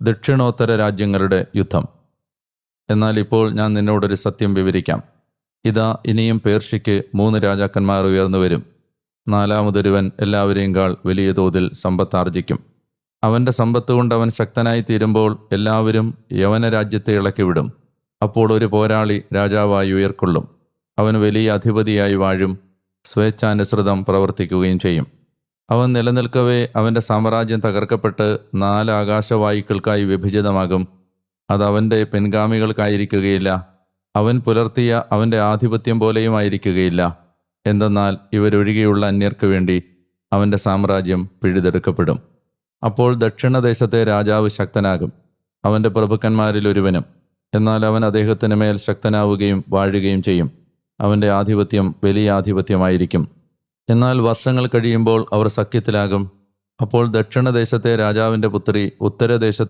ദക്ഷിണോത്തര രാജ്യങ്ങളുടെ യുദ്ധം. എന്നാൽ ഇപ്പോൾ ഞാൻ നിന്നോടൊരു സത്യം വിവരിക്കാം. ഇതാ, ഇനിയും പേർഷ്യയ്ക്ക് 3 രാജാക്കന്മാർ ഉയർന്നു വരും. 4-മതൊരുവൻ എല്ലാവരെയും വലിയ തോതിൽ സമ്പത്താർജിക്കും. അവൻ്റെ സമ്പത്ത് കൊണ്ട് അവൻ ശക്തനായി തീരുമ്പോൾ എല്ലാവരും യവന രാജ്യത്തെ ഇളക്കിവിടും. അപ്പോൾ ഒരു പോരാളി രാജാവായി ഉയർക്കൊള്ളും. അവൻ വലിയ അധിപതിയായി വാഴും, സ്വേച്ഛാനുസൃതം പ്രവർത്തിക്കുകയും ചെയ്യും. അവൻ നിലനിൽക്കവേ അവൻ്റെ സാമ്രാജ്യം തകർക്കപ്പെട്ട് 4 ആകാശവായുക്കൾക്കായി വിഭജിതമാകും. അത് അവൻ്റെ പിൻഗാമികൾക്കായിരിക്കുകയില്ല. അവൻ പുലർത്തിയ അവൻ്റെ ആധിപത്യം പോലെയും ആയിരിക്കുകയില്ല. എന്തെന്നാൽ ഇവരൊഴികെയുള്ള അന്യർക്ക് വേണ്ടി അവൻ്റെ സാമ്രാജ്യം പിഴുതെടുക്കപ്പെടും. അപ്പോൾ ദക്ഷിണദേശത്തെ രാജാവ് ശക്തനാകും, അവൻ്റെ പ്രഭുക്കന്മാരിൽ ഒരുവനും. എന്നാൽ അവൻ അദ്ദേഹത്തിന് മേൽ ശക്തനാവുകയും വാഴുകയും ചെയ്യും. അവൻ്റെ ആധിപത്യം വലിയ ആധിപത്യമായിരിക്കും. എന്നാൽ വർഷങ്ങൾ കഴിയുമ്പോൾ അവർ സഖ്യത്തിലാകും. അപ്പോൾ ദക്ഷിണദേശത്തെ രാജാവിൻ്റെ പുത്രി ഉത്തരദേശത്ത്